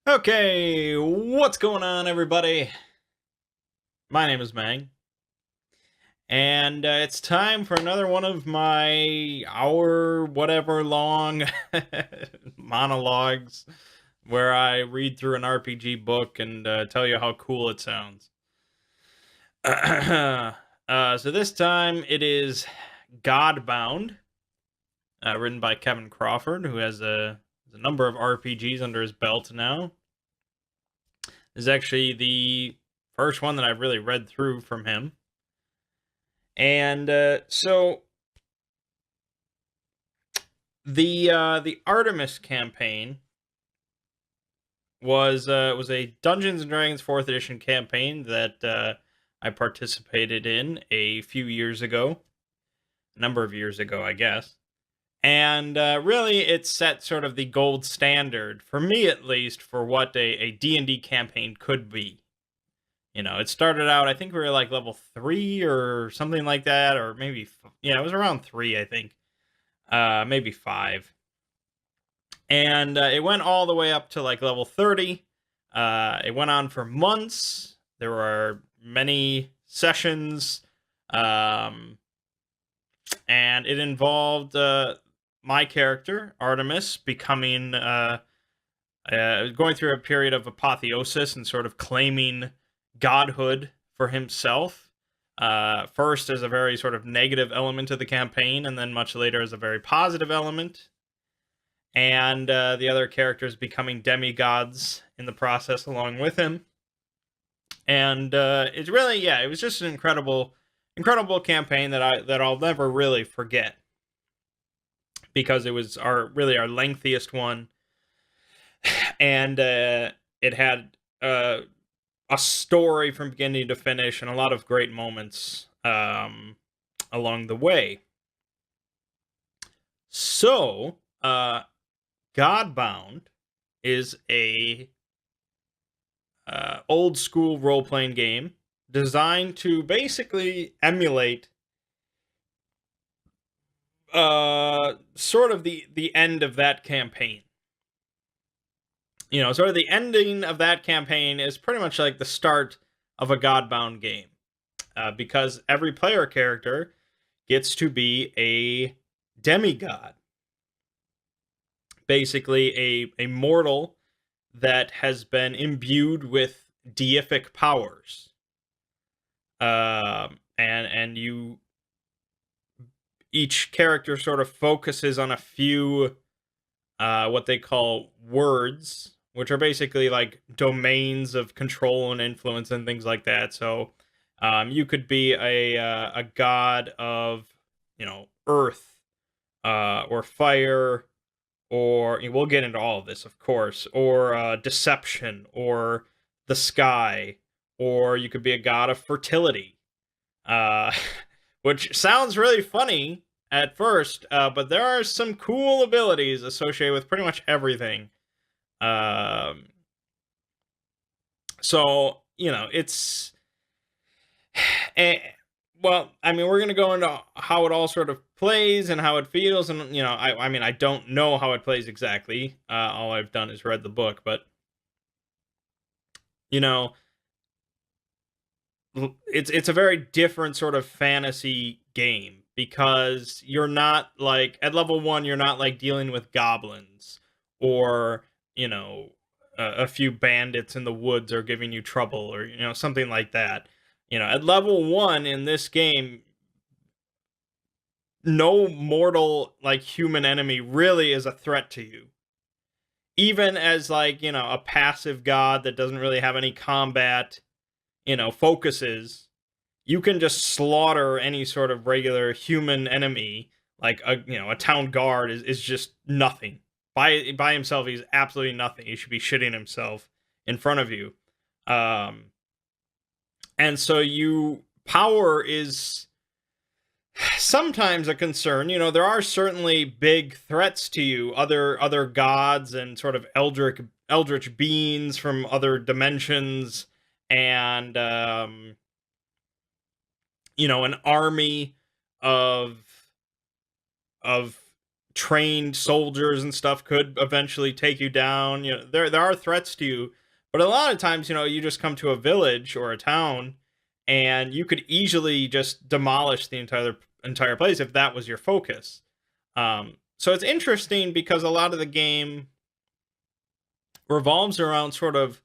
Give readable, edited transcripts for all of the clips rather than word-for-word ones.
Okay, what's going on, everybody? My name is Mang, and it's time for another one of my hour, whatever long monologues where I read through an RPG book and tell you how cool it sounds. So this time it is Godbound, written by Kevin Crawford, who has a number of RPGs under his belt now. This is actually the first one that I've really read through from him. And so the Artemis campaign was a Dungeons and Dragons Fourth Edition campaign that I participated in a few years ago, a number of years ago, I guess. And really, it set sort of the gold standard for me, at least, for what a D&D campaign could be. You know, it started out, I think we were like level 3 or something like that, or maybe, yeah, it was around 3, I think, maybe 5. And it went all the way up to like level 30. It went on for months. There were many sessions, um, and it involved my character, Artemis, becoming, going through a period of apotheosis and sort of claiming godhood for himself. First as a very sort of negative element of the campaign, and then much later as a very positive element. And the other characters becoming demigods in the process along with him. And it's really, yeah, it was just an incredible campaign that I'll never really forget, because it was our lengthiest one, and it had a story from beginning to finish and a lot of great moments along the way. So, Godbound is a old school role playing game designed to basically emulate sort of the end of that campaign. You know, sort of the ending of that campaign is pretty much like the start of a Godbound game, because every player character gets to be a demigod, basically a mortal that has been imbued with deific powers. And you each character sort of focuses on a few what they call words, which are basically like domains of control and influence and things like that. So you could be a god of, you know, earth, or fire, or we'll get into all of this, of course, or deception, or the sky, or you could be a god of fertility, uh, which sounds really funny at first, but there are some cool abilities associated with pretty much everything. Um, so you know, it's eh, well, I mean, we're gonna go into how it all sort of plays and how it feels, and you know, I mean, I don't know how it plays exactly. All I've done is read the book, but you know, it's a very different sort of fantasy game, because you're not like at level 1 you're not like dealing with goblins, or you know, a few bandits in the woods are giving you trouble, or you know, something like that. You know, at level 1 in this game, no mortal like human enemy really is a threat to you, even as like, you know, a passive god that doesn't really have any combat, you know, focuses. You can just slaughter any sort of regular human enemy. Like a, you know, a town guard is just nothing. By himself, he's absolutely nothing. He should be shitting himself in front of you. Um, and so you power is sometimes a concern. You know, there are certainly big threats to you, other gods and sort of eldritch beings from other dimensions, and you know, an army of of trained soldiers and stuff could eventually take you down. There are threats to you, but a lot of times, you just come to a village or a town, and you could easily just demolish the entire place if that was your focus. So it's interesting because a lot of the game revolves around sort of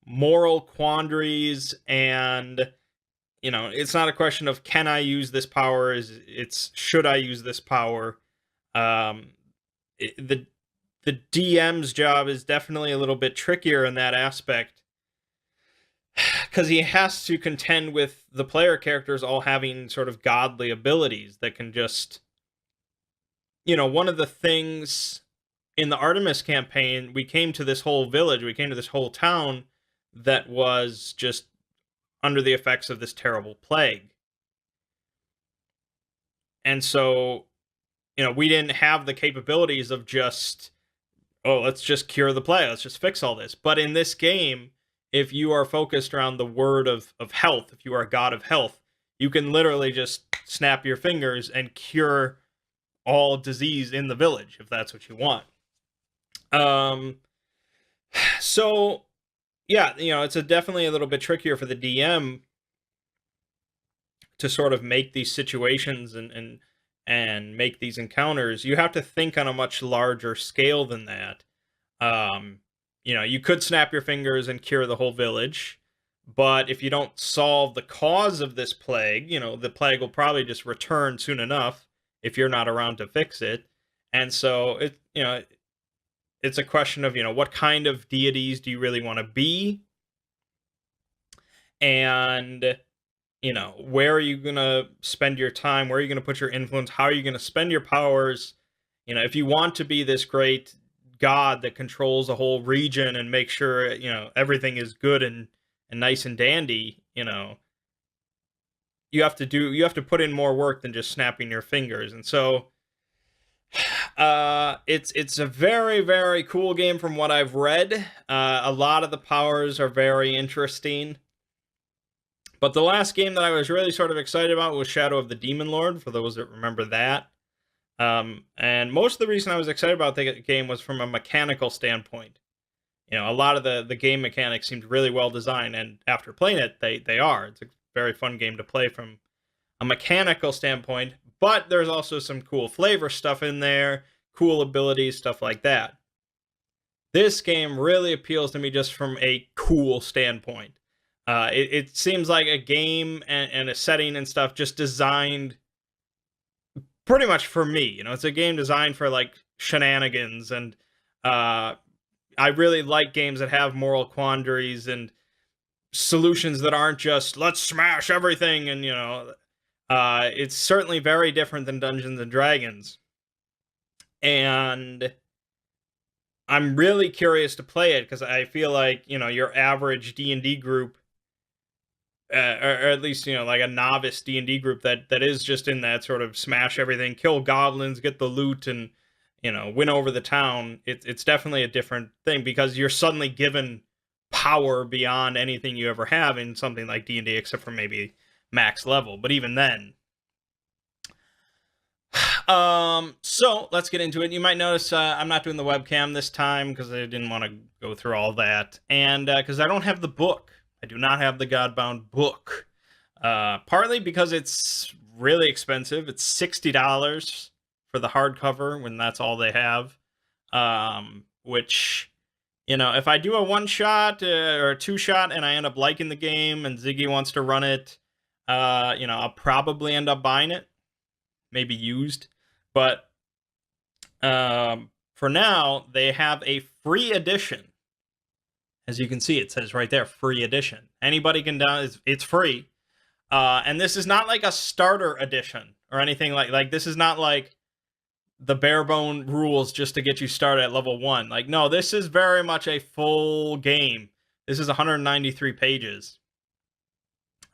moral quandaries, and it's not a question of can I use this power, it's should I use this power. The DM's job is definitely a little bit trickier in that aspect, because he has to contend with the player characters all having sort of godly abilities that can just, one of the things in the Artemis campaign, we came to this whole village, we came to this whole town that was just under the effects of this terrible plague. And so, we didn't have the capabilities of just, oh, let's just cure the plague, let's just fix all this. But in this game, if you are focused around the word of health, if you are a god of health, you can literally just snap your fingers and cure all disease in the village, if that's what you want. So, yeah, it's definitely a little bit trickier for the DM to sort of make these situations and make these encounters. You have to think on a much larger scale than that. You could snap your fingers and cure the whole village, but if you don't solve the cause of this plague, the plague will probably just return soon enough if you're not around to fix it. And so it's a question of, what kind of deities do you really want to be? And, where are you going to spend your time? Where are you going to put your influence? How are you going to spend your powers? If you want to be this great god that controls a whole region and make sure, everything is good and nice and dandy, you have to put in more work than just snapping your fingers. And so it's a very, very cool game from what I've read. A lot of the powers are very interesting. But the last game that I was really sort of excited about was Shadow of the Demon Lord, for those that remember that. And most of the reason I was excited about the game was from a mechanical standpoint. A lot of the game mechanics seemed really well designed, and after playing it, they are. It's a very fun game to play from a mechanical standpoint, but there's also some cool flavor stuff in there, cool abilities, stuff like that. This game really appeals to me just from a cool standpoint. It seems like a game and a setting and stuff just designed pretty much for me. It's a game designed for like shenanigans, and I really like games that have moral quandaries and solutions that aren't just let's smash everything. And it's certainly very different than Dungeons and Dragons, and I'm really curious to play it because I feel like your average D&D group, or at least like a novice D&D group that is just in that sort of smash everything, kill goblins, get the loot, and win over the town. It's definitely a different thing because you're suddenly given power beyond anything you ever have in something like D&D, except for maybe max level. But even then, so let's get into it. You might notice I'm not doing the webcam this time because I didn't want to go through all that, and because I don't have the book. I do not have the Godbound book. Partly because it's really expensive. It's $60 for the hardcover when that's all they have. Which, if I do a one-shot or a two-shot and I end up liking the game and Ziggy wants to run it, I'll probably end up buying it. Maybe used. But for now, they have a free edition. As you can see, it says right there, free edition. Anybody can download. It's free. And this is not like a starter edition or anything like this is not like the bare bone rules just to get you started at level 1. Like, no, this is very much a full game. This is 193 pages.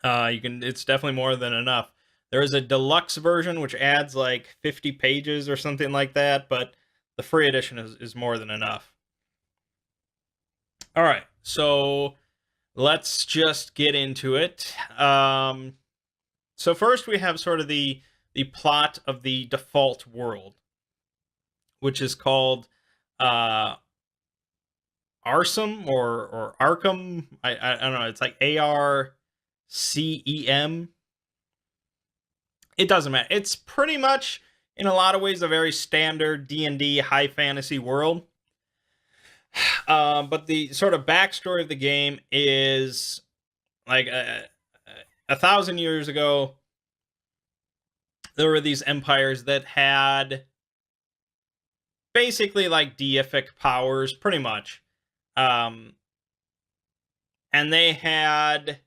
It's definitely more than enough. There is a deluxe version which adds like 50 pages or something like that, but the free edition is more than enough. All right, so let's just get into it. So first we have sort of the plot of the default world. which is called uh, Arsum or Arkham. I don't know. It's like ARCEM. It doesn't matter. It's pretty much in a lot of ways a very standard D&D high fantasy world. But the sort of backstory of the game is like 1,000 years ago, there were these empires that had basically like deific powers, pretty much. Um, and they had,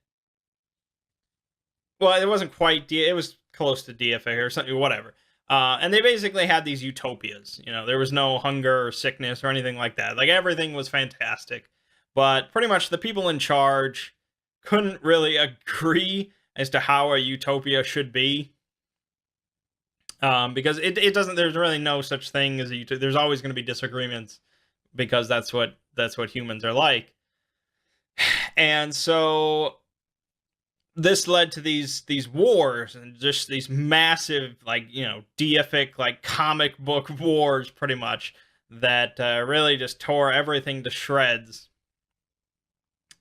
well, it wasn't quite, it was close to deific or something, whatever. And they basically had these utopias. You know, there was no hunger or sickness or anything like that. Like, everything was fantastic. But pretty much the people in charge couldn't really agree as to how a utopia should be. Because it doesn't, there's really no such thing as a utopia. There's always going to be disagreements because that's what humans are like. And so this led to these wars and just these massive, like, you know, deific, like, comic book wars, pretty much, that really just tore everything to shreds.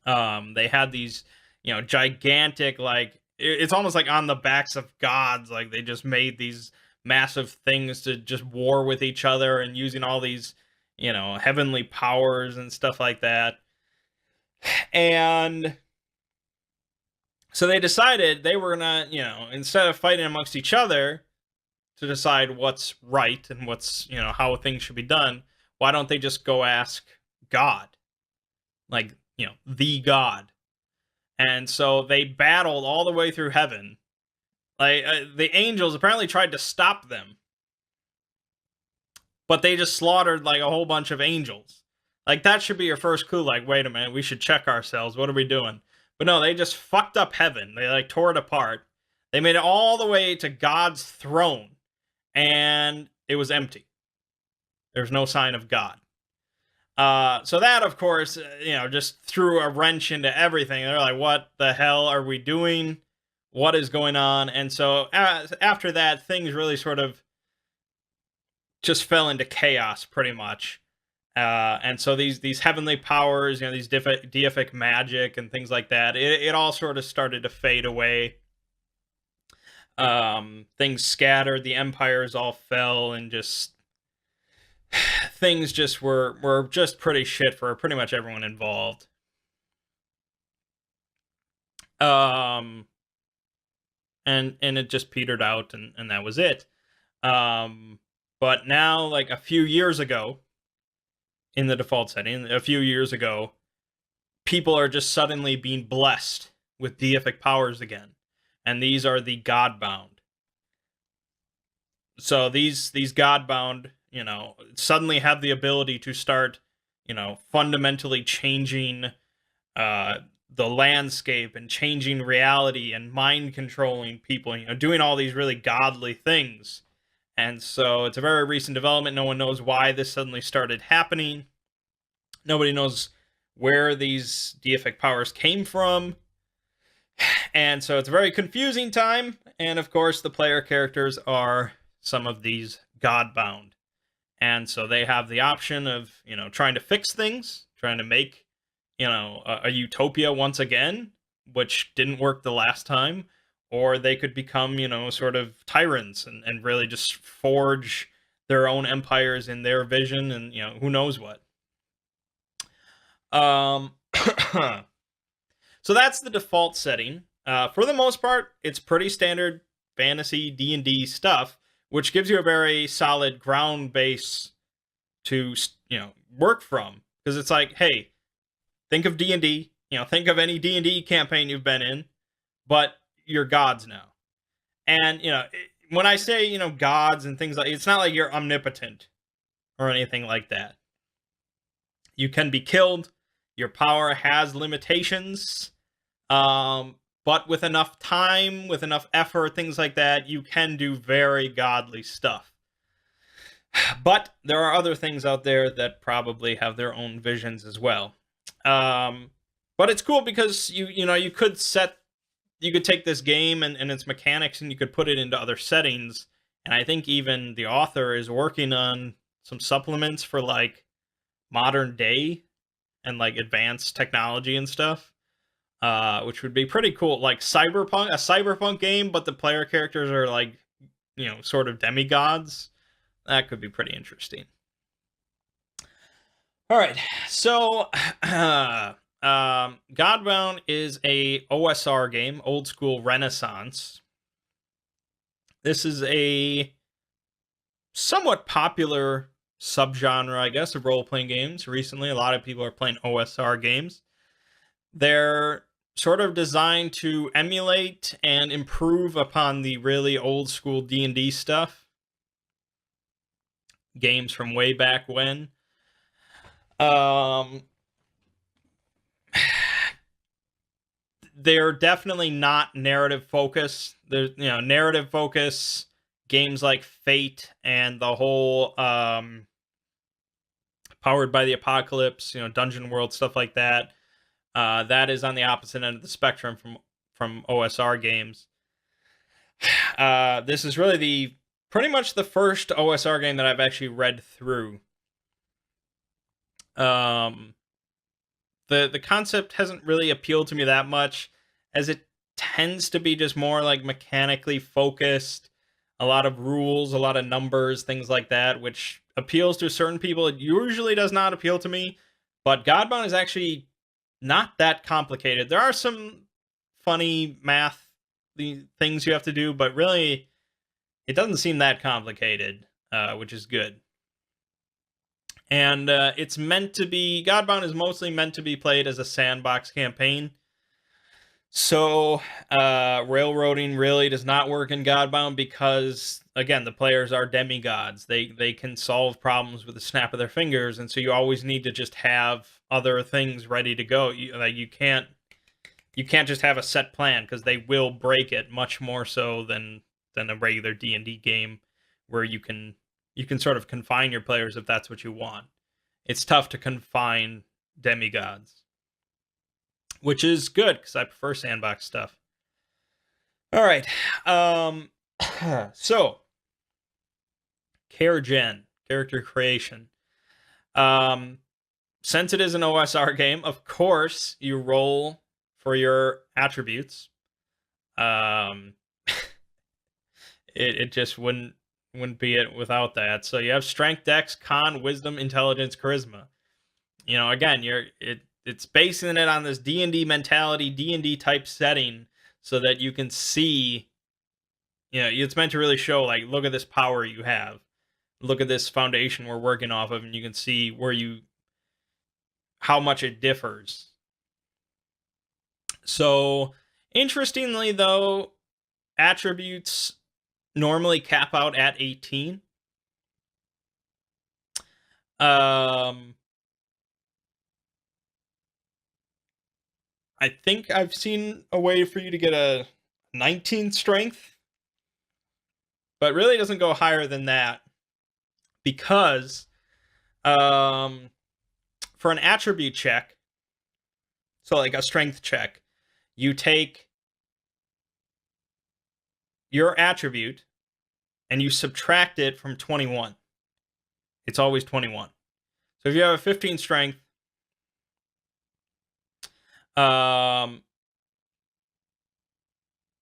They had these, you know, gigantic, like, it's almost like on the backs of gods. Like, they just made these massive things to just war with each other and using all these, you know, heavenly powers and stuff like that. And so they decided they were gonna, you know, instead of fighting amongst each other to decide what's right and what's, you know, how things should be done, why don't they just go ask God? Like, you know, the God. And so they battled all the way through heaven. Like, the angels apparently tried to stop them, but they just slaughtered like a whole bunch of angels. Like, that should be your first clue. Like, wait a minute, we should check ourselves. What are we doing? But no, they just fucked up heaven. They like tore it apart. They made it all the way to God's throne, and it was empty. There's no sign of God. So that, of course, you know, just threw a wrench into everything. They're like, what the hell are we doing? What is going on? And so after that, things really sort of just fell into chaos, pretty much. And so these heavenly powers, you know, these deific magic and things like that, it all sort of started to fade away. Things scattered, the empires all fell, and just things just were just pretty shit for pretty much everyone involved. And it just petered out, and that was it. But now, like, a few years ago, in the default setting, a few years ago, people are just suddenly being blessed with deific powers again. And these are the Godbound. So these Godbound, you know, suddenly have the ability to start, you know, fundamentally changing the landscape and changing reality and mind controlling people, you know, doing all these really godly things. And so it's a very recent development. No one knows why this suddenly started happening. Nobody knows where these deific powers came from. And so it's a very confusing time. And of course, the player characters are some of these Godbound. And so they have the option of, you know, trying to fix things, trying to make, you know, a utopia once again, which didn't work the last time. Or they could become, you know, sort of tyrants and really just forge their own empires in their vision, and, you know, who knows what. So that's the default setting. For the most part, it's pretty standard fantasy D&D stuff, which gives you a very solid ground base to, you know, work from. Because it's like, hey, think of D&D, you know, think of any D&D campaign you've been in, but you're gods now. And, you know, when I say, you know, gods and things like, it's not like you're omnipotent or anything like that. You can be killed. Your power has limitations. But with enough time, with enough effort, things like that, you can do very godly stuff. But there are other things out there that probably have their own visions as well. But it's cool because you know, you could take this game and its mechanics, and you could put it into other settings. And I think even the author is working on some supplements for like modern day and like advanced technology and stuff, which would be pretty cool. Like a cyberpunk game, but the player characters are like, sort of demigods. That could be pretty interesting. All right, so Godbound is a OSR game, old school Renaissance. This is a somewhat popular subgenre, I guess, of role-playing games. Recently, a lot of people are playing OSR games. They're sort of designed to emulate and improve upon the really old school D&D stuff. Games from way back when. They're definitely not narrative focused. There's, narrative focus games like Fate and the whole Powered by the Apocalypse, Dungeon World, stuff like that. That is on the opposite end of the spectrum from OSR games. This is really pretty much the first OSR game that I've actually read through. The concept hasn't really appealed to me that much, as it tends to be just more like mechanically focused, a lot of rules, a lot of numbers, things like that, which appeals to certain people. It usually does not appeal to me, but Godbound is actually not that complicated. There are some funny math things you have to do, but really it doesn't seem that complicated, which is good. And it's meant to be, Godbound is mostly meant to be played as a sandbox campaign. So railroading really does not work in Godbound because, again, the players are demigods. They can solve problems with the snap of their fingers, and so you always need to just have other things ready to go. You can't just have a set plan, because they will break it much more so than a regular D&D game, where you can sort of confine your players if that's what you want. It's tough to confine demigods, which is good because I prefer sandbox stuff. All right. So, character creation. Since it is an OSR game, of course, you roll for your attributes. It just wouldn't be it without that. So you have strength, dex, con, wisdom, intelligence, charisma. Again, it's basing it on this D&D mentality, D&D type setting, so that you can see, it's meant to really show, like, look at this power you have. Look at this foundation we're working off of, and you can see how much it differs. So, interestingly, though, attributes normally cap out at 18. I think I've seen a way for you to get a 19 strength, but really doesn't go higher than that, because for an attribute check, so like a strength check, you take your attribute and you subtract it from 21. It's always 21. So if you have a 15 strength,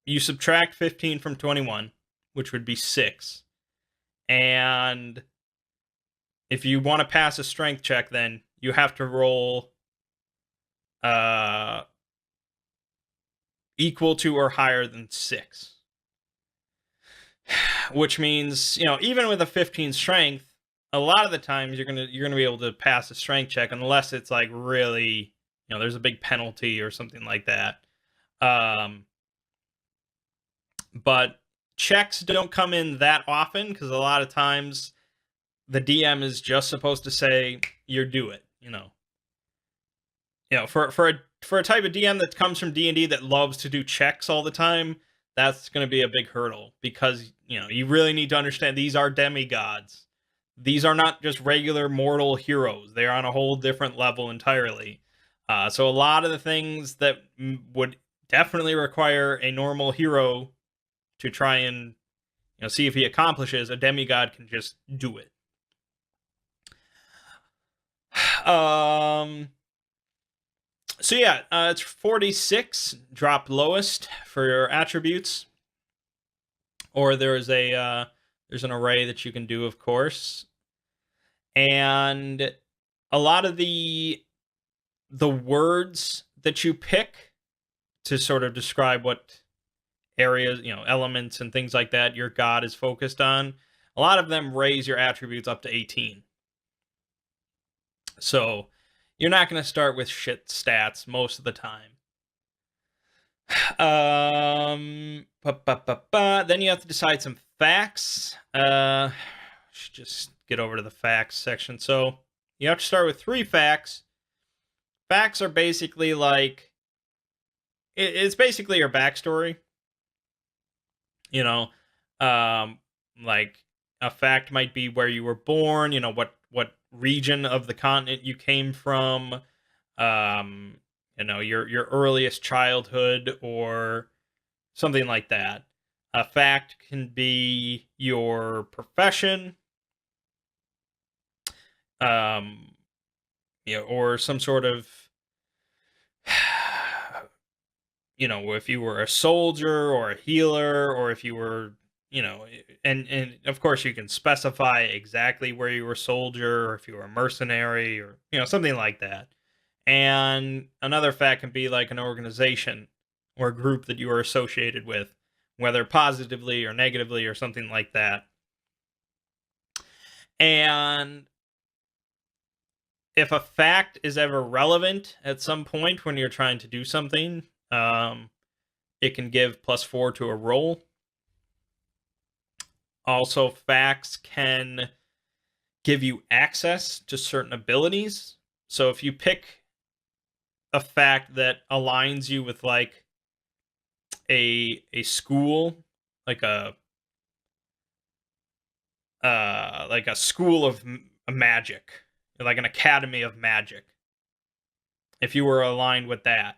you subtract 15 from 21, which would be 6. And if you want to pass a strength check, then you have to roll equal to or higher than 6. Which means, even with a 15 strength, a lot of the times you're gonna be able to pass a strength check, unless it's like really, there's a big penalty or something like that. But checks don't come in that often, because a lot of times the DM is just supposed to say, you do it, for a type of DM that comes from D&D that loves to do checks all the time, that's going to be a big hurdle, because, you really need to understand these are demigods. These are not just regular mortal heroes. They're on a whole different level entirely. So a lot of the things that would definitely require a normal hero to try and see if he accomplishes, a demigod can just do it. So yeah, it's 46, drop lowest for your attributes. Or there's an array that you can do, of course. And a lot of the words that you pick to sort of describe what areas, elements and things like that your god is focused on, a lot of them raise your attributes up to 18. So you're not going to start with shit stats most of the time. Then you have to decide some facts. Should just get over to the facts section. So you have to start with 3 facts. Facts are basically like, it's basically your backstory. Like a fact might be where you were born, what region of the continent you came from, your earliest childhood or something like that. A fact can be your profession, or some sort of, if you were a soldier or a healer, or if you were, and of course you can specify exactly where you were a soldier, or if you were a mercenary, or, something like that. And another fact can be like an organization or a group that you are associated with, whether positively or negatively or something like that. And if a fact is ever relevant at some point when you're trying to do something, it can give +4 to a roll. Also, facts can give you access to certain abilities. So if you pick a fact that aligns you with like a school, like a school of magic, like an academy of magic. If you were aligned with that,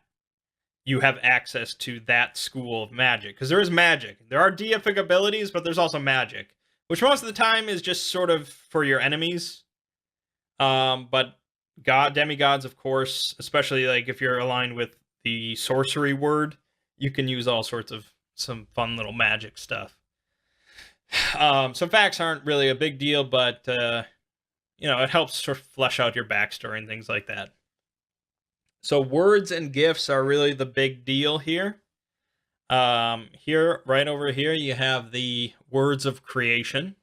you have access to that school of magic, because there is magic. There are deific abilities, but there's also magic, which most of the time is just sort of for your enemies. But demigods, of course, especially like if you're aligned with the sorcery word, you can use all sorts of some fun little magic stuff. So facts aren't really a big deal, but it helps sort of flesh out your backstory and things like that. So words and gifts are really the big deal here. Right over here, you have the words of creation.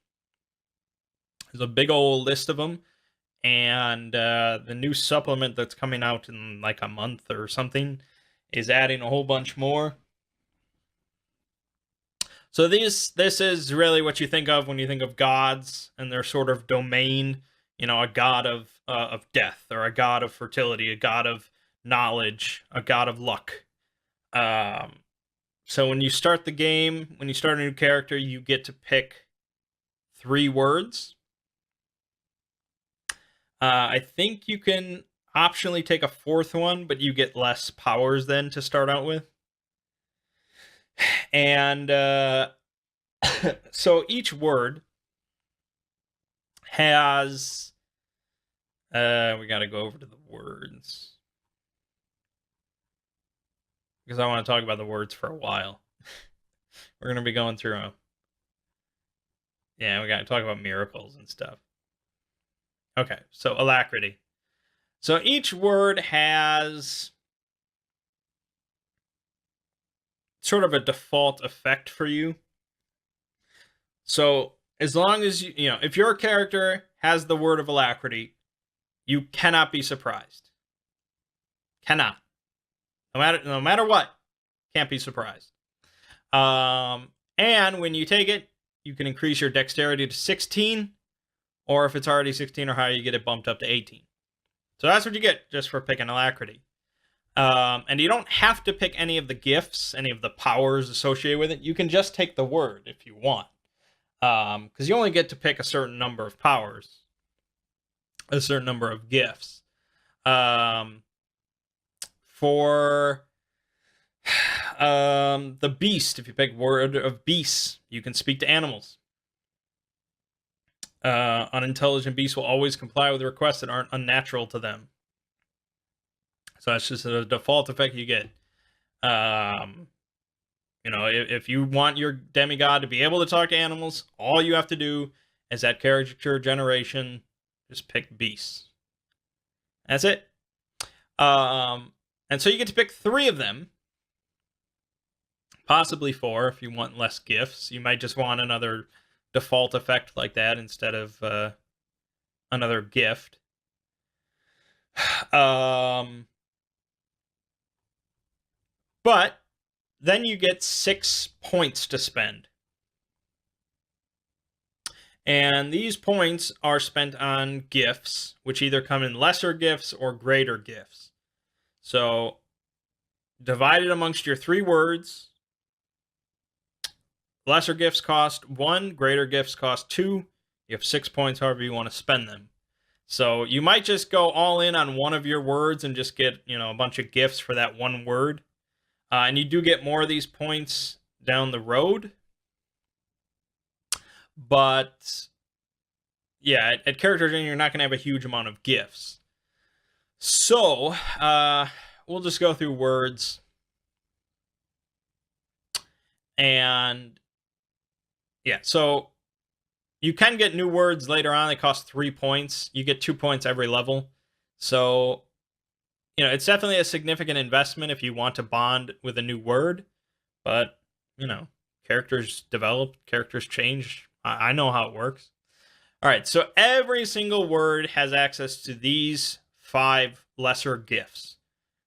There's a big old list of them. And the new supplement that's coming out in like a month or something is adding a whole bunch more. So this is really what you think of when you think of gods and their sort of domain. A god of death, or a god of fertility, a god of knowledge, a god of luck. So when you start the game, when you start a new character, you get to pick 3 words. I think you can optionally take a 4th one, but you get less powers then to start out with. And so each word has, we got to go over to the words, because I want to talk about the words for a while. We're going to be going through them. Yeah, we got to talk about miracles and stuff. Okay, so alacrity. So each word has sort of a default effect for you. So as long as if your character has the word of alacrity, you cannot be surprised. Cannot. No matter what, can't be surprised. And when you take it, you can increase your dexterity to 16, or if it's already 16 or higher, you get it bumped up to 18. So that's what you get just for picking alacrity. And you don't have to pick any of the gifts, any of the powers associated with it. You can just take the word if you want. Because you only get to pick a certain number of powers, a certain number of gifts. For the beast, if you pick word of beast, you can speak to animals. Unintelligent beasts will always comply with requests that aren't unnatural to them. So that's just a default effect you get. If you want your demigod to be able to talk to animals, all you have to do is at character generation, just pick beasts. That's it. And so you get to pick 3 of them, possibly 4 if you want less gifts. You might just want another default effect like that instead of another gift. But then you get 6 points to spend. And these points are spent on gifts, which either come in lesser gifts or greater gifts. So, divided amongst your 3 words, lesser gifts cost 1, greater gifts cost 2. You have 6 points however you want to spend them. So, you might just go all in on one of your words and just get, a bunch of gifts for that one word. And you do get more of these points down the road. But yeah, at character gen, you're not going to have a huge amount of gifts. So we'll just go through words. And yeah, so you can get new words later on. They cost 3 points. You get 2 points every level. So, it's definitely a significant investment if you want to bond with a new word. But, characters develop, characters change. I know how it works. All right, so every single word has access to these 5 lesser gifts.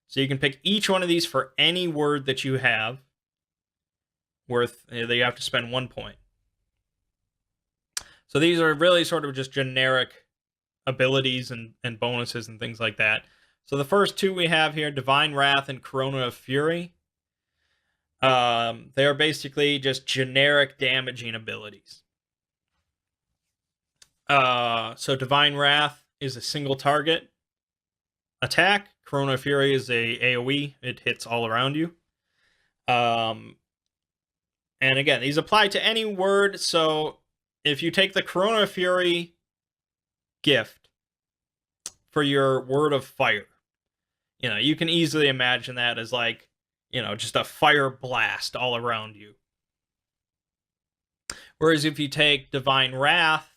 So you can pick each one of these for any word that you have worth that you have to spend 1 point. So these are really sort of just generic abilities and bonuses and things like that. So the first 2 we have here, Divine Wrath and Corona of Fury. They are basically just generic damaging abilities. So Divine Wrath is a single target attack. Corona of Fury is a AoE. It hits all around you. And again, these apply to any word. So if you take the Corona of Fury gift for your word of fire, you can easily imagine that as like, just a fire blast all around you. Whereas if you take Divine Wrath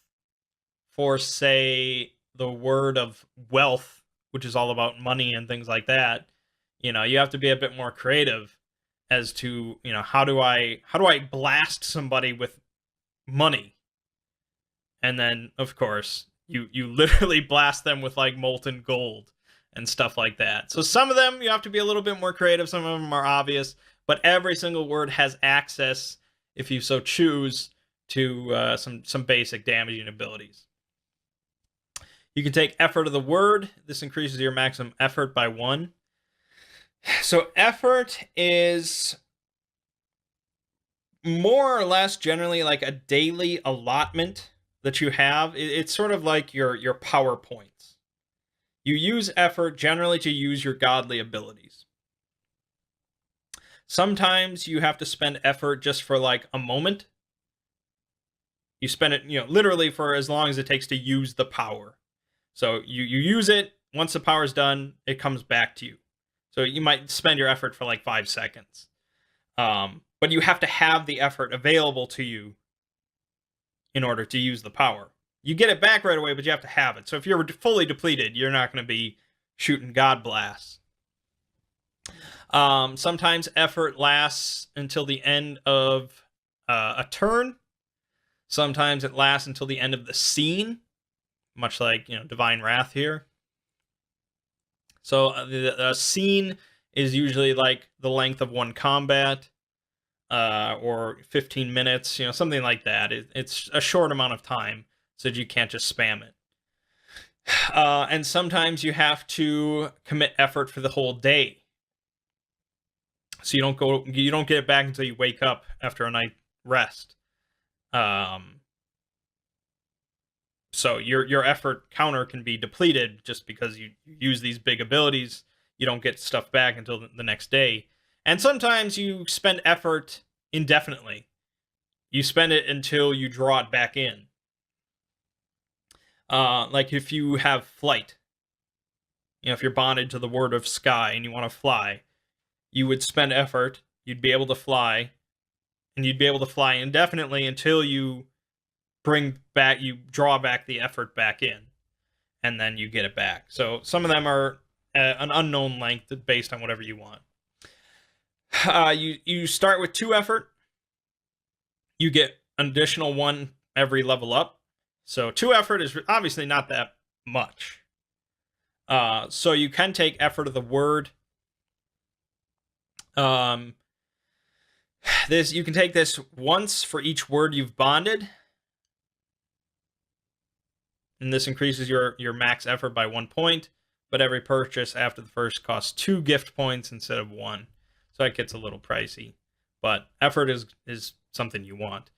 for, say, the word of wealth, which is all about money and things like that, you have to be a bit more creative as to, how do I blast somebody with money? And then, of course, you literally blast them with like molten gold and stuff like that. So some of them you have to be a little bit more creative, some of them are obvious, but every single word has access, if you so choose, to some basic damaging abilities. You can take effort of the word. This increases your maximum effort by 1. So effort is more or less generally like a daily allotment that you have. It's sort of like your power points. You use effort generally to use your godly abilities. Sometimes you have to spend effort just for like a moment. You spend it, literally for as long as it takes to use the power. So you use it, once the power's done, it comes back to you. So you might spend your effort for like 5 seconds. But you have to have the effort available to you in order to use the power. You get it back right away, but you have to have it. So if you're fully depleted, you're not going to be shooting God blasts. Sometimes effort lasts until the end of a turn. Sometimes it lasts until the end of the scene, much like, Divine Wrath here. So the scene is usually like the length of one combat, or 15 minutes, something like that. It's a short amount of time, so that you can't just spam it. And sometimes you have to commit effort for the whole day. So you don't get it back until you wake up after a night rest. So your effort counter can be depleted just because you use these big abilities. You don't get stuff back until the next day. And sometimes you spend effort indefinitely. You spend it until you draw it back in. Like if you have flight, if you're bonded to the word of sky and you want to fly, you would spend effort, you'd be able to fly, and you'd be able to fly indefinitely until you draw back the effort back in, and then you get it back. So some of them are an unknown length based on whatever you want. You start with 2 effort. You get an additional 1 every level up. So 2 effort is obviously not that much. So you can take effort of the word. You can take this once for each word you've bonded. And this increases your max effort by 1 point, but every purchase after the first costs 2 gift points instead of 1. So that gets a little pricey, but effort is something you want.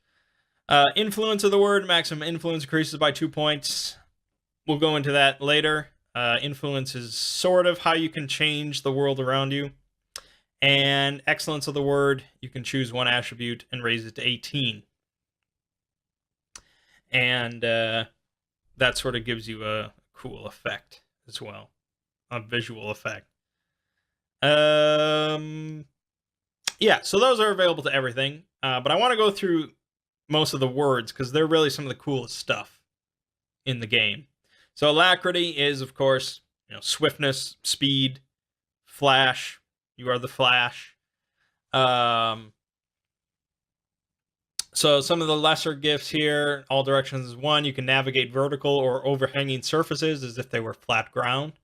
Influence of the word, maximum influence increases by 2 points. We'll go into that later. Influence is sort of how you can change the world around you. And excellence of the word, you can choose 1 attribute and raise it to 18. And that sort of gives you a cool effect as well, a visual effect. Yeah, so those are available to everything. But I want to go through most of the words because they're really some of the coolest stuff in the game. So alacrity is, of course, swiftness, speed, flash. You are the Flash. So some of the lesser gifts here, all directions is 1. You can navigate vertical or overhanging surfaces as if they were flat ground.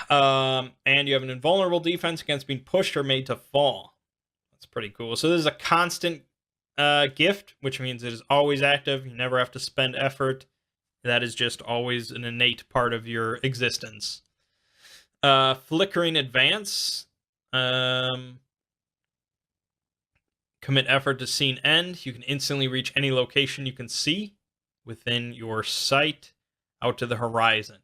And you have an invulnerable defense against being pushed or made to fall. That's pretty cool. So this is a constant gift, which means it is always active. You never have to spend effort. That is just always an innate part of your existence. Flickering advance. Commit effort to scene end. You can instantly reach any location you can see within your sight out to the horizon.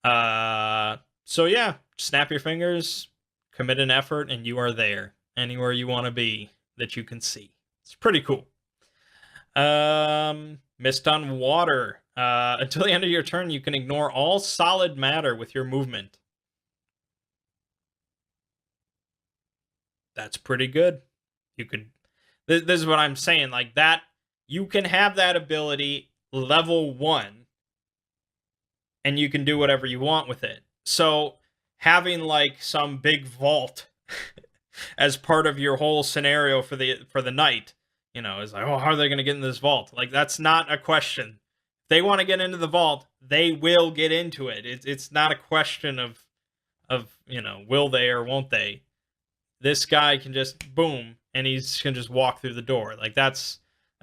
So yeah, snap your fingers, commit an effort, and you are there. Anywhere you want to be that you can see. It's pretty cool. Mist on water. Until the end of your turn, you can ignore all solid matter with your movement. That's pretty good. You could. This is what I'm saying. Like that, you can have that ability level 1, and you can do whatever you want with it. So having like some big vault as part of your whole scenario for the night, is like, oh, how are they going to get in this vault? Like that's not a question. If they want to get into the vault, they will get into it. It's not a question of will they or won't they. This guy can just boom, and he's can just walk through the door. Like that's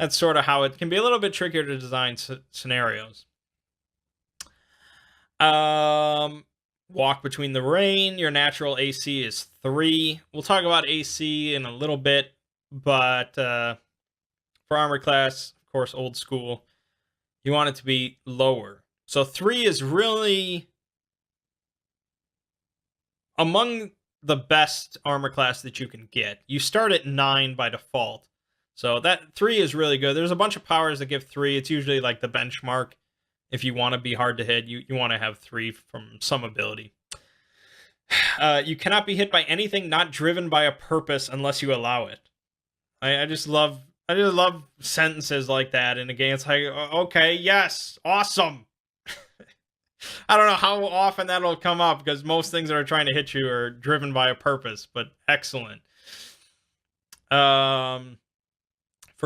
sort of how it can be a little bit trickier to design scenarios. Walk between the rain. Your natural AC is 3. We'll talk about AC in a little bit, but for armor class, of course, old school, you want it to be lower. So 3 is really among the best armor class that you can get. You start at 9 by default. So that 3 is really good. There's a bunch of powers that give 3. It's usually like the benchmark. If you want to be hard to hit, you want to have 3 from some ability. You cannot be hit by anything not driven by a purpose unless you allow it. I just love sentences like that in a game. It's like, okay, yes, awesome. I don't know how often that'll come up because most things that are trying to hit you are driven by a purpose, but excellent. For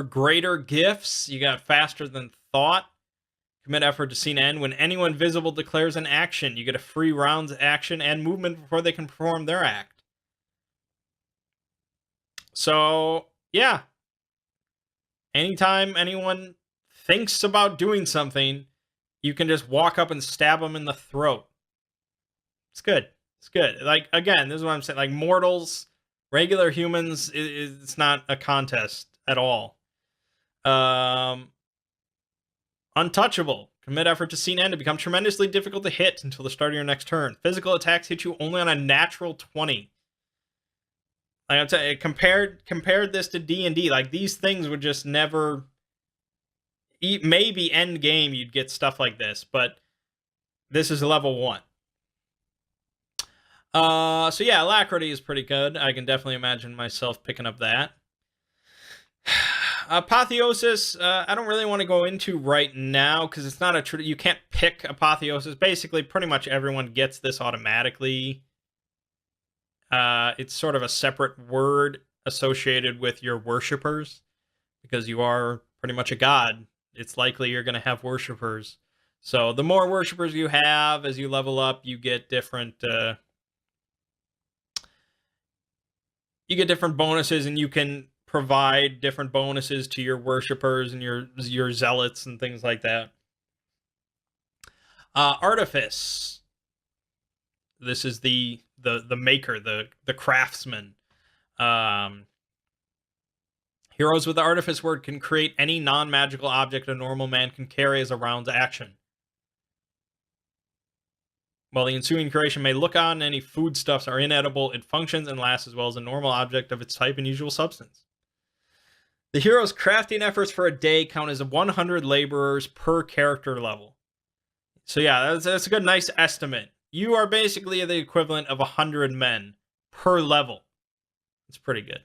greater gifts, you got faster than thought. Commit effort to scene end. When anyone visible declares an action, you get a free round's action and movement before they can perform their act. So, yeah. Anytime anyone thinks about doing something, you can just walk up and stab them in the throat. It's good. It's good. Like, again, this is what I'm saying. Like, mortals, regular humans, it's not a contest at all. Untouchable. Commit effort to scene end to become tremendously difficult to hit until the start of your next turn. Physical attacks hit you only on a natural 20. Like, I'm telling you, compared this to D&D, like, these things would just never maybe end game you'd get stuff like this, but this is level 1. So yeah, Alacrity is pretty good. I can definitely imagine myself picking up that. Apotheosis, I don't really want to go into right now because it's not you can't pick Apotheosis. Basically, pretty much everyone gets this automatically. It's sort of a separate word associated with your worshippers because you are pretty much a god. It's likely you're going to have worshippers. So the more worshippers you have as you level up, you get different bonuses, and you can provide different bonuses to your worshippers and your zealots and things like that. Artifice. This is the maker, the craftsman. Heroes with the Artifice word can create any non-magical object a normal man can carry as a round's action. While the ensuing creation may look on, any foodstuffs are inedible, it functions and lasts as well as a normal object of its type and usual substance. The hero's crafting efforts for a day count as 100 laborers per character level. So yeah, that's a good, nice estimate. You are basically the equivalent of 100 men per level. It's pretty good.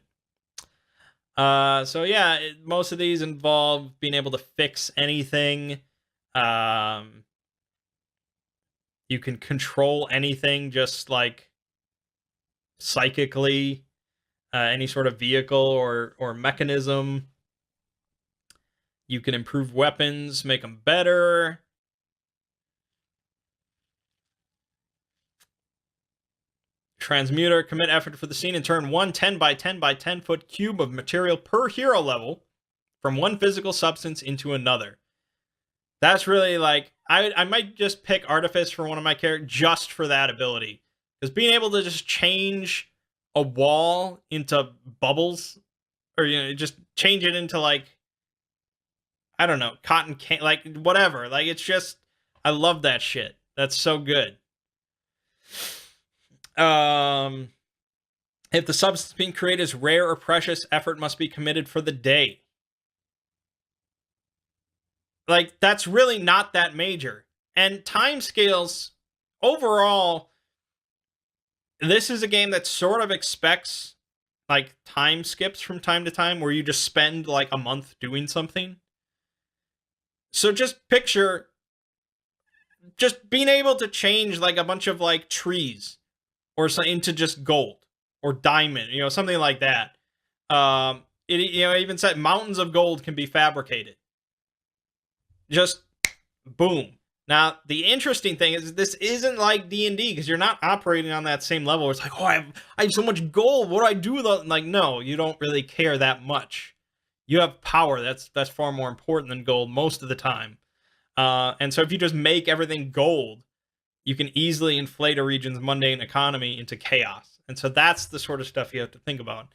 So yeah, most of these involve being able to fix anything. You can control anything just like psychically, any sort of vehicle or mechanism. You can improve weapons, make them better. Transmuter, commit effort for the scene and turn 1 10 by 10 by 10 foot cube of material per hero level from one physical substance into another. That's really like, I might just pick Artifice for one of my characters just for that ability. Because being able to just change a wall into bubbles, or just change it into like, I don't know, cotton can, like whatever. Like it's just, I love that shit. That's so good. If the substance being created is rare or precious, effort must be committed for the day. Like, that's really not that major. And timescales, overall, this is a game that sort of expects, like, time skips from time to time where you just spend, like, a month doing something. So just picture just being able to change, like, a bunch of, like, trees or into just gold or diamond, something like that. It even said mountains of gold can be fabricated. Just boom. Now, the interesting thing is this isn't like D&D because you're not operating on that same level. It's like, oh, I have so much gold. What do I do with it? Like, no, you don't really care that much. You have power. That's far more important than gold most of the time. And so if you just make everything gold, you can easily inflate a region's mundane economy into chaos. And so that's the sort of stuff you have to think about.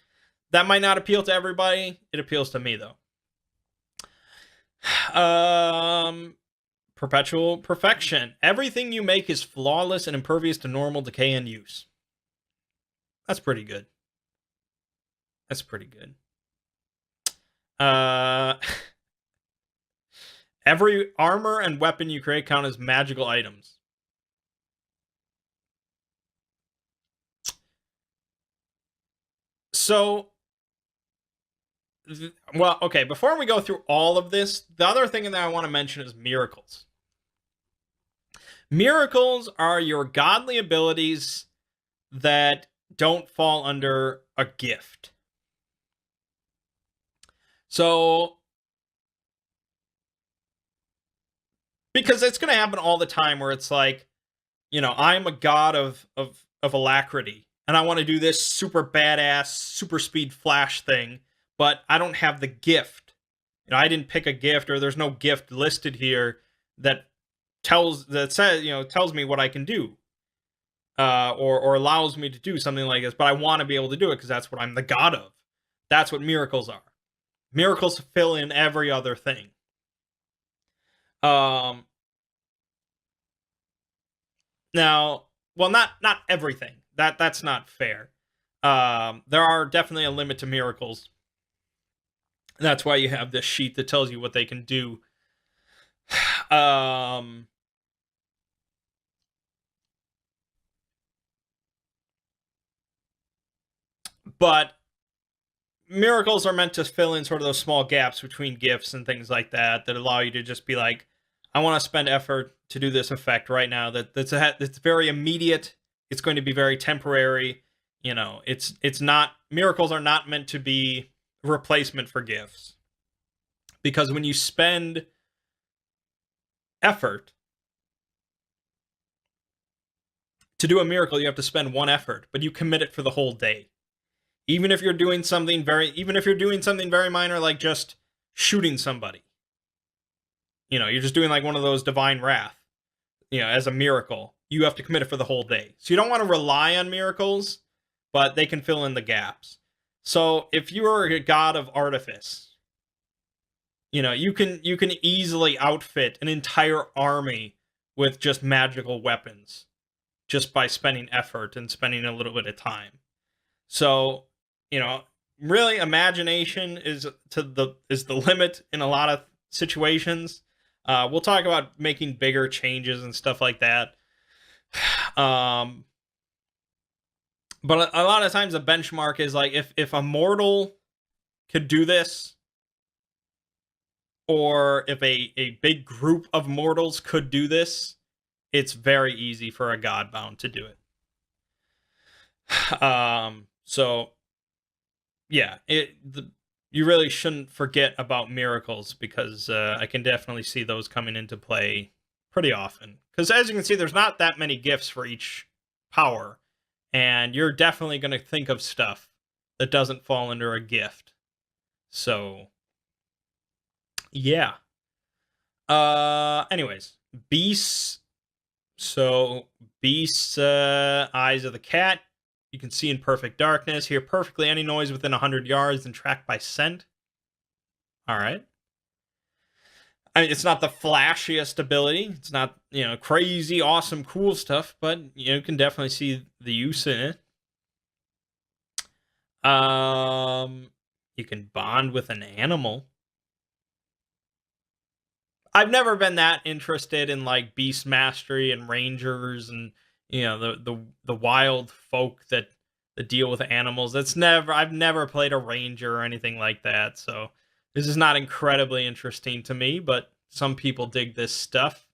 That might not appeal to everybody. It appeals to me, though. Perpetual perfection. Everything you make is flawless and impervious to normal decay and use. That's pretty good. That's pretty good. Every armor and weapon you create count as magical items. So, well, okay, before we go through all of this, the other thing that I want to mention is miracles. Miracles are your godly abilities that don't fall under a gift. So, because it's going to happen all the time where it's like, I'm a god of alacrity, and I want to do this super badass, super speed flash thing, but I don't have the gift. I didn't pick a gift, or there's no gift listed here that tells me what I can do, or allows me to do something like this. But I want to be able to do it because that's what I'm the god of. That's what miracles are. Miracles fill in every other thing. Now, well, not everything. That's not fair. There are definitely a limit to miracles. That's why you have this sheet that tells you what they can do. Um, but miracles are meant to fill in sort of those small gaps between gifts and things like that that allow you to just be like, I want to spend effort to do this effect right now. That's very immediate. It's going to be very temporary. You know, it's not, miracles are not meant to be a replacement for gifts, because when you spend effort to do a miracle, you have to spend one effort, but you commit it for the whole day. Even if you're doing something very minor, like just shooting somebody. You know, you're just doing like one of those divine wrath, you know, as a miracle. You have to commit it for the whole day. So you don't want to rely on miracles, but they can fill in the gaps. So if you are a god of artifice, you know, you can easily outfit an entire army with just magical weapons just by spending effort and spending a little bit of time. So, you know, really imagination is the limit in a lot of situations. We'll talk about making bigger changes and stuff like that. But a lot of times the benchmark is like, if a mortal could do this, or if a big group of mortals could do this, it's very easy for a Godbound to do it. So yeah, you really shouldn't forget about miracles, because I can definitely see those coming into play pretty often. Because as you can see, there's not that many gifts for each power, and you're definitely going to think of stuff that doesn't fall under a gift. So yeah. Anyways, beasts. So beasts, eyes of the cat. You can see in perfect darkness, hear perfectly any noise within 100 yards, and track by scent. All right. I mean, it's not the flashiest ability. It's not, you know, crazy, awesome, cool stuff, but you can definitely see the use in it. You can bond with an animal. I've never been that interested in like beast mastery and rangers and, you know, the wild folk that deal with animals. I've never played a ranger or anything like that. So this is not incredibly interesting to me, but some people dig this stuff.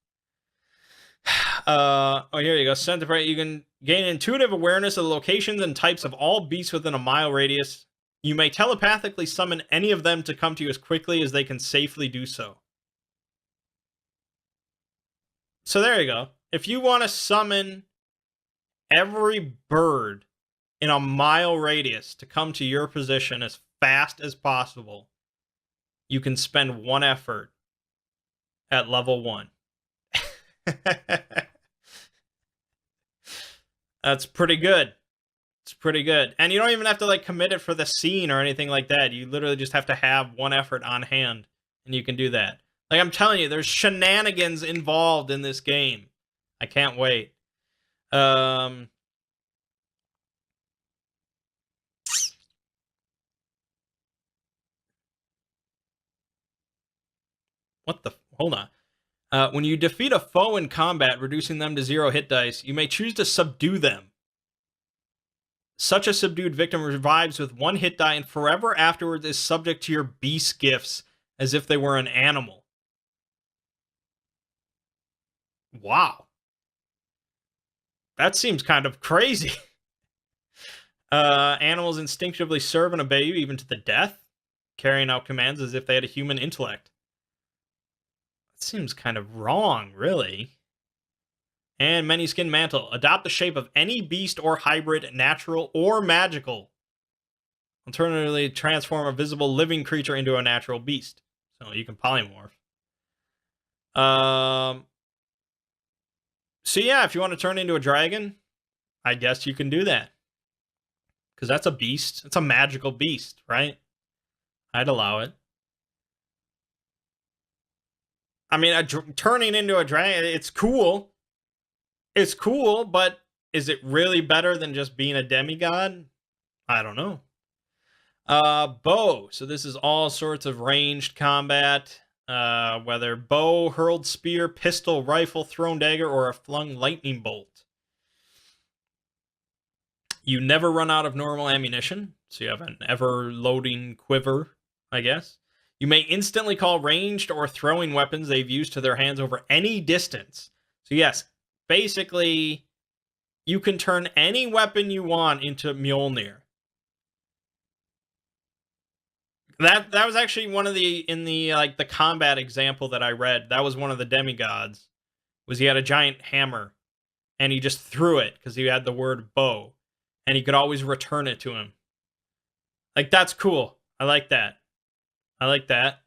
Oh, here you go. Centigrade. You can gain intuitive awareness of the locations and types of all beasts within a mile radius. You may telepathically summon any of them to come to you as quickly as they can safely do so. So there you go. If you want to summon every bird in a mile radius to come to your position as fast as possible, you can spend one effort at level 1. That's pretty good. It's pretty good. And you don't even have to like commit it for the scene or anything like that. You literally just have to have one effort on hand, and you can do that. Like, I'm telling you, there's shenanigans involved in this game. I can't wait. What the? Hold on. When you defeat a foe in combat, reducing them to 0 hit dice, you may choose to subdue them. Such a subdued victim revives with 1 hit die and forever afterwards is subject to your beast gifts as if they were an animal. Wow. That seems kind of crazy. Animals instinctively serve and obey you even to the death, carrying out commands as if they had a human intellect. That seems kind of wrong, really. And Many Skin Mantle. Adopt the shape of any beast or hybrid, natural or magical. Alternatively, transform a visible living creature into a natural beast. So you can polymorph. So yeah, if you want to turn into a dragon, I guess you can do that. Because that's a beast. It's a magical beast, right? I'd allow it. I mean, turning into a dragon, it's cool. It's cool, but is it really better than just being a demigod? I don't know. Bow. So this is all sorts of ranged combat. whether bow, hurled spear, pistol, rifle, thrown dagger, or a flung lightning bolt. You never run out of normal ammunition, so you have an ever-loading quiver, I guess. You may instantly call ranged or throwing weapons they've used to their hands over any distance. So yes, basically, you can turn any weapon you want into Mjolnir. That was actually one of the the combat example that I read. That was one of the demigods. Was he had a giant hammer, and he just threw it because he had the word bow, and he could always return it to him. Like, that's cool. I like that. I like that.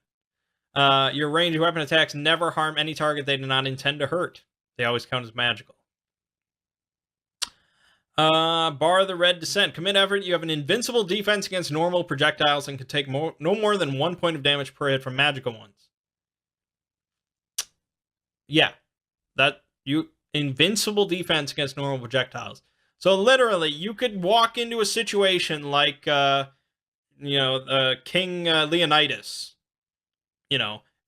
Your ranged weapon attacks never harm any target they do not intend to hurt. They always count as magical. Bar the Red Descent. Commit effort. You have an invincible defense against normal projectiles and can take no more than 1 point of damage per hit from magical ones. Yeah. Invincible defense against normal projectiles. So literally, you could walk into a situation like, King Leonidas.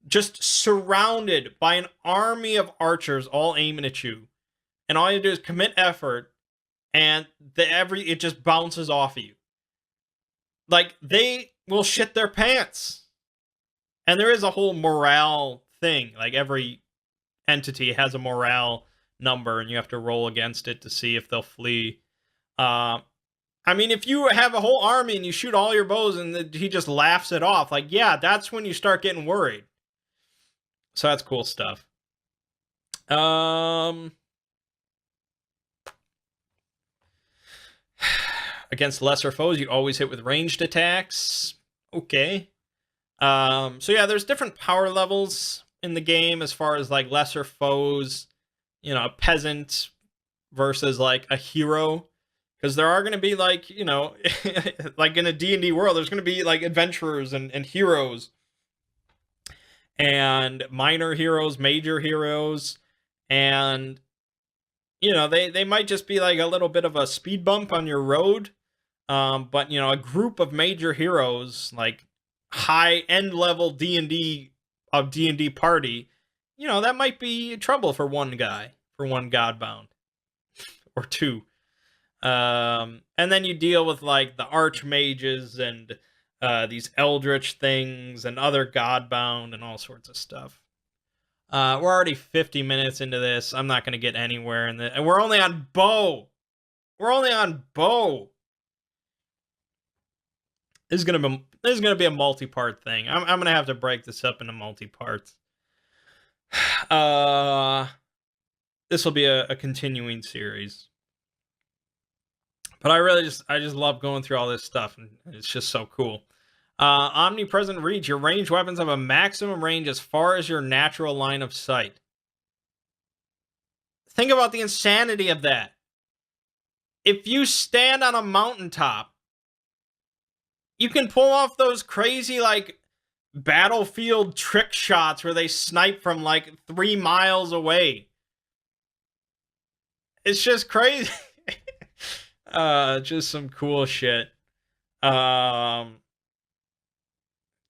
Just surrounded by an army of archers all aiming at you. And all you do is commit effort, and it just bounces off of you. Like, they will shit their pants. And there is a whole morale thing. Like, every entity has a morale number, and you have to roll against it to see if they'll flee. If you have a whole army and you shoot all your bows and he just laughs it off, like, yeah, that's when you start getting worried. So that's cool stuff. Against lesser foes, you always hit with ranged attacks. Okay. So yeah, there's different power levels in the game as far as like lesser foes, a peasant versus like a hero. Because there are going to be like, like in a D&D world, there's going to be like adventurers and heroes. And minor heroes, major heroes. And, they might just be like a little bit of a speed bump on your road. But, a group of major heroes, like high end level D&D party, that might be trouble for one guy, for one Godbound. Or two. And then you deal with like the archmages and these eldritch things and other Godbound and all sorts of stuff. We're already 50 minutes into this. I'm not going to get anywhere and we're only on bow. This is gonna be a multi-part thing. I'm gonna have to break this up into multi-parts. This will be a continuing series. But I just love going through all this stuff, and it's just so cool. Omnipresent reach. Your ranged weapons have a maximum range as far as your natural line of sight. Think about the insanity of that. If you stand on a mountaintop, you can pull off those crazy, like, battlefield trick shots where they snipe from, like, 3 miles away. It's just crazy. Just some cool shit. Your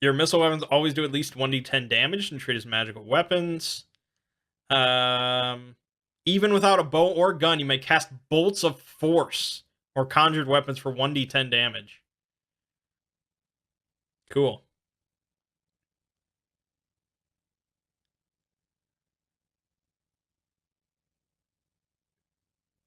missile weapons always do at least 1d10 damage and treat as magical weapons. Even without a bow or gun, you may cast bolts of force or conjured weapons for 1d10 damage. Cool.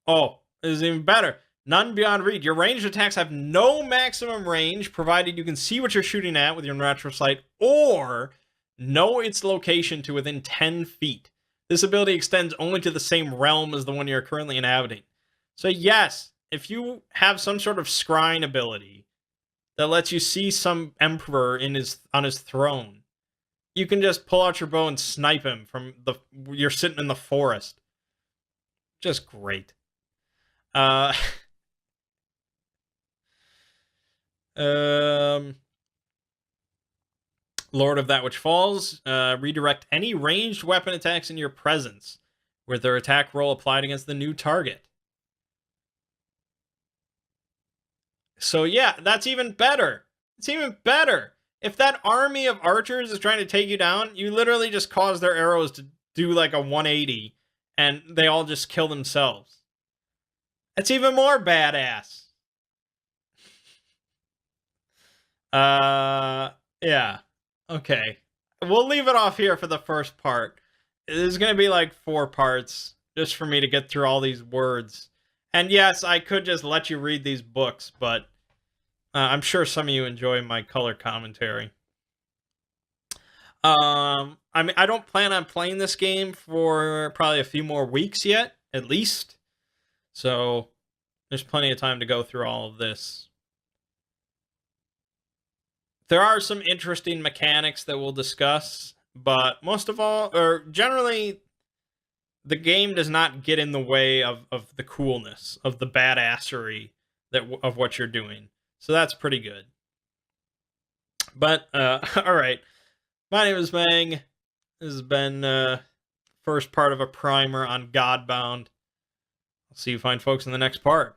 Oh, this is even better. None beyond reach. Your ranged attacks have no maximum range, provided you can see what you're shooting at with your natural sight, or know its location to within 10 feet. This ability extends only to the same realm as the one you're currently inhabiting. So yes, if you have some sort of scrying ability that lets you see some emperor on his throne, you can just pull out your bow and snipe him from you're sitting in the forest. Just great. Lord of That Which Falls. Redirect any ranged weapon attacks in your presence with their attack roll applied against the new target. So yeah, that's even better. It's even better. if that army of archers is trying to take you down, you literally just cause their arrows to do like a 180 and they all just kill themselves. That's even more badass. Yeah. Okay. We'll leave it off here for the first part. There's going to be like 4 parts just for me to get through all these words. And yes, I could just let you read these books, but I'm sure some of you enjoy my color commentary. I mean, I don't plan on playing this game for probably a few more weeks yet, at least. So there's plenty of time to go through all of this. There are some interesting mechanics that we'll discuss, but most of all, or generally, the game does not get in the way of the coolness, of the badassery of what you're doing. So that's pretty good. But, all right. My name is Mang. This has been first part of a primer on Godbound. I'll see you fine folks in the next part.